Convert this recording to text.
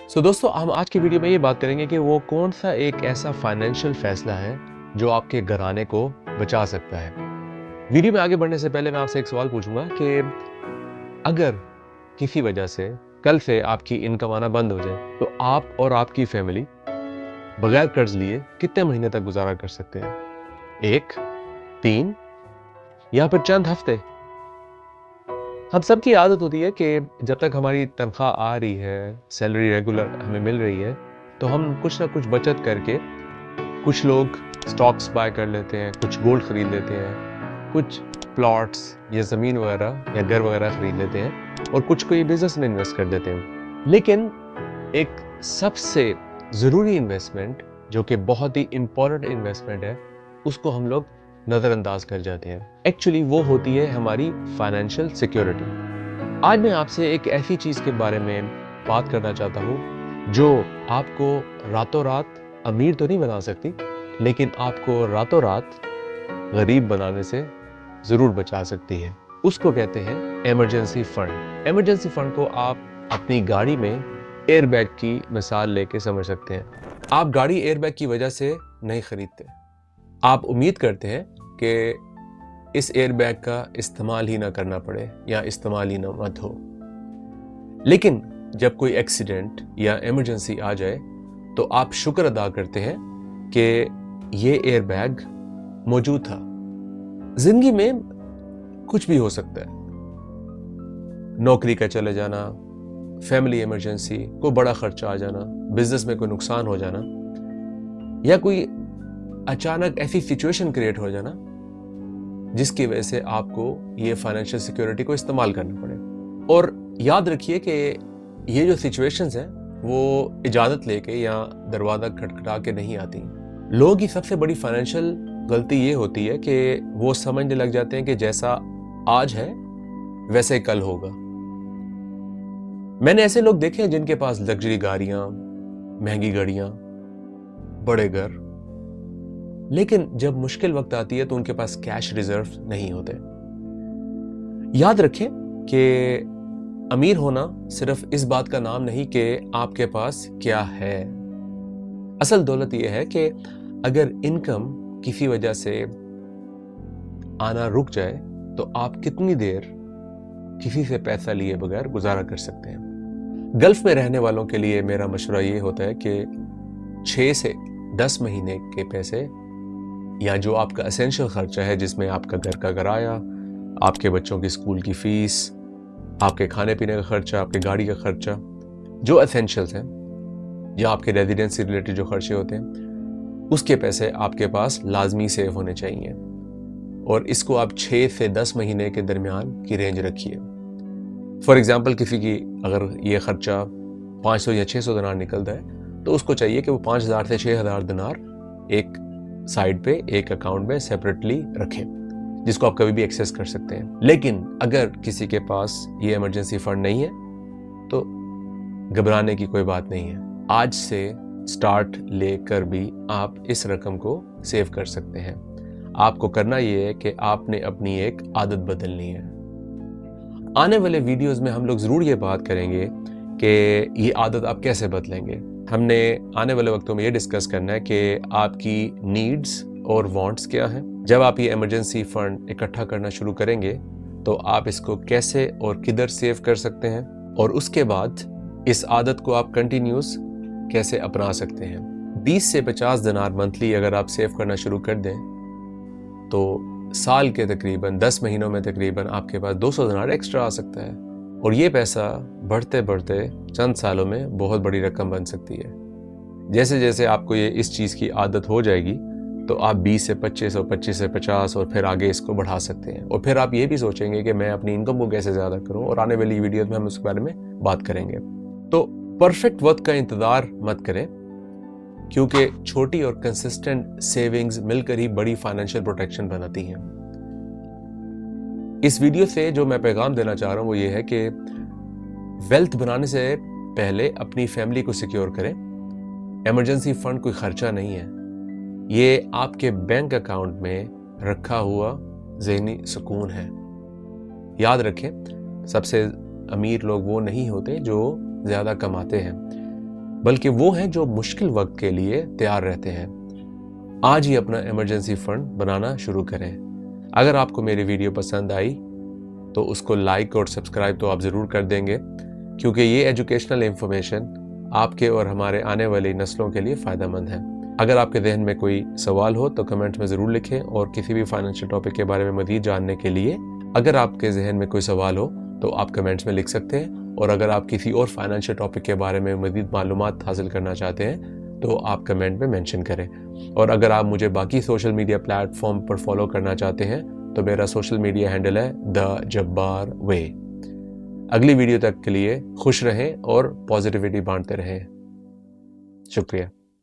दोस्तों हम आज की वीडियो में ये बात करेंगे कि वो कौन सा एक ऐसा फाइनेंशियल फैसला है जो आपके घराने को बचा सकता है। वीडियो में आगे बढ़ने से पहले मैं आपसे एक सवाल पूछूंगा कि अगर किसी वजह से कल से आपकी इनकम आना बंद हो जाए तो आप और आपकी फैमिली बगैर कर्ज लिए कितने महीने तक गुजारा कर सकते हैं? 1, 3 या फिर चंद हफ्ते? हम सबकी आदत होती है कि जब तक हमारी तनख्वाह आ रही है, सैलरी रेगुलर हमें मिल रही है, तो हम कुछ ना कुछ बचत करके कुछ लोग स्टॉक्स बाय कर लेते हैं, कुछ गोल्ड खरीद लेते हैं, कुछ प्लॉट्स या ज़मीन वगैरह या घर वगैरह खरीद लेते हैं और कुछ कोई बिजनेस में इन्वेस्ट कर देते हैं। लेकिन एक सबसे ज़रूरी इन्वेस्टमेंट जो कि बहुत ही इम्पोर्टेंट इन्वेस्टमेंट है, उसको हम लोग नज़रअंदाज कर जाते हैं। एक्चुअली वो होती है हमारी फाइनेंशियल सिक्योरिटी। आज मैं आपसे एक ऐसी चीज़ के बारे में बात करना चाहता हूँ जो आपको रातों रात अमीर तो नहीं बना सकती, लेकिन आपको रातों रात गरीब बनाने से ज़रूर बचा सकती है। उसको कहते हैं इमरजेंसी फंड। इमरजेंसी फंड को आप अपनी गाड़ी में एयरबैग की मिसाल लेके समझ सकते हैं। आप गाड़ी एयरबैग की वजह से नहीं खरीदते, आप उम्मीद करते हैं कि इस एयरबैग का इस्तेमाल ही ना करना पड़े या इस्तेमाल ही ना मत हो। लेकिन जब कोई एक्सीडेंट या इमरजेंसी आ जाए तो आप शुक्र अदा करते हैं कि ये एयरबैग मौजूद था। जिंदगी में कुछ भी हो सकता है, नौकरी का चले जाना, फैमिली इमरजेंसी, कोई बड़ा खर्चा आ जाना, बिजनेस में कोई नुकसान हो जाना या कोई अचानक ऐसी सिचुएशन क्रिएट हो जाना जिसकी वजह से आपको ये फाइनेंशियल सिक्योरिटी को इस्तेमाल करना पड़े। और याद रखिए कि ये जो सिचुएशंस हैं वो इजाज़त लेके या दरवाज़ा खटखटा के नहीं आती। लोगों की सबसे बड़ी फाइनेंशियल गलती ये होती है कि वो समझने लग जाते हैं कि जैसा आज है वैसे कल होगा। मैंने ऐसे लोग देखे हैं जिनके पास लग्जरी गाड़ियां, महंगी गाड़ियां, बड़े घर, लेकिन जब मुश्किल वक्त आती है तो उनके पास कैश रिजर्व नहीं होते। याद रखें कि अमीर होना सिर्फ इस बात का नाम नहीं कि आपके पास क्या है। असल दौलत यह है कि अगर इनकम किसी वजह से आना रुक जाए तो आप कितनी देर किसी से पैसा लिए बगैर गुजारा कर सकते हैं। गल्फ में रहने वालों के लिए मेरा मशवरा ये होता है कि 6 से 10 महीने के पैसे या जो आपका एसेंशियल खर्चा है, जिसमें आपका घर का किराया, आपके बच्चों की स्कूल की फीस, आपके खाने पीने का खर्चा, आपकी गाड़ी का खर्चा, जो एसेंशियल्स हैं या आपके रेजिडेंस से रिलेटेड जो खर्चे होते हैं, उसके पैसे आपके पास लाजमी सेव होने चाहिए। और इसको आप 6 से 10 महीने के दरमियान की रेंज रखिए। फॉर एग्जाम्पल किसी की अगर ये खर्चा 500 या 600 दिनार निकलता है तो उसको चाहिए कि वो 5000 से 6000 दिनार एक साइड पे एक अकाउंट में सेपरेटली रखें, जिसको आप कभी भी एक्सेस कर सकते हैं। लेकिन अगर किसी के पास ये इमरजेंसी फंड नहीं है तो घबराने की कोई बात नहीं है। आज से स्टार्ट लेकर भी आप इस रकम को सेव कर सकते हैं। आपको करना ये है कि आपने अपनी एक आदत बदलनी है। आने वाले वीडियोस में हम लोग ज़रूर ये बात करेंगे कि ये आदत आप कैसे बदलेंगे। हमने आने वाले वक्तों में ये डिस्कस करना है कि आपकी नीड्स और वांट्स क्या हैं। जब आप ये इमरजेंसी फंड इकट्ठा करना शुरू करेंगे तो आप इसको कैसे और किधर सेव कर सकते हैं, और उसके बाद इस आदत को आप कंटिन्यूस कैसे अपना सकते हैं। 20 से 50 दिनार मंथली अगर आप सेव करना शुरू कर दें तो साल के तकरीबन 10 महीनों में तकरीबन आपके पास 200 दिनार एक्स्ट्रा आ सकता है, और ये पैसा बढ़ते बढ़ते चंद सालों में बहुत बड़ी रकम बन सकती है। जैसे जैसे आपको ये इस चीज़ की आदत हो जाएगी तो आप 20 से 25 और 25 से 50 और फिर आगे इसको बढ़ा सकते हैं। और फिर आप ये भी सोचेंगे कि मैं अपनी इनकम को कैसे ज़्यादा करूं, और आने वाली वीडियो में हम उसके बारे में बात करेंगे। तो परफेक्ट वक्त का इंतज़ार मत करें, क्योंकि छोटी और कंसिस्टेंट सेविंग्स मिलकर ही बड़ी फाइनेंशियल प्रोटेक्शन बनाती हैं। इस वीडियो से जो मैं पैगाम देना चाह रहा हूं वो ये है कि वेल्थ बनाने से पहले अपनी फैमिली को सिक्योर करें। इमरजेंसी फंड कोई खर्चा नहीं है, ये आपके बैंक अकाउंट में रखा हुआ ज़हनी सुकून है। याद रखें, सबसे अमीर लोग वो नहीं होते जो ज़्यादा कमाते हैं, بلکہ وہ ہیں جو مشکل وقت کے لیے تیار رہتے ہیں۔ آج ہی اپنا ایمرجنسی فنڈ بنانا شروع کریں۔ اگر آپ کو میری ویڈیو پسند آئی تو اس کو لائک اور سبسکرائب تو آپ ضرور کر دیں گے، کیونکہ یہ ایجوکیشنل انفارمیشن آپ کے اور ہمارے آنے والی نسلوں کے لیے فائدہ مند ہے۔ اگر آپ کے ذہن میں کوئی سوال ہو تو کمنٹ میں ضرور لکھیں، اور کسی بھی فائنینشیل ٹاپک کے بارے میں مزید جاننے کے لیے اگر آپ کے ذہن میں کوئی سوال ہو تو آپ کمنٹس میں لکھ سکتے ہیں، اور اگر آپ کسی اور فائنینشیل ٹاپک کے بارے میں مزید معلومات حاصل کرنا چاہتے ہیں تو آپ کمنٹ میں مینشن کریں۔ اور اگر آپ مجھے باقی سوشل میڈیا پلیٹ فارم پر فالو کرنا چاہتے ہیں تو میرا سوشل میڈیا ہینڈل ہے دا جبار وے۔ اگلی ویڈیو تک کے لیے خوش رہیں اور پازیٹیوٹی بانٹتے رہیں۔ شکریہ۔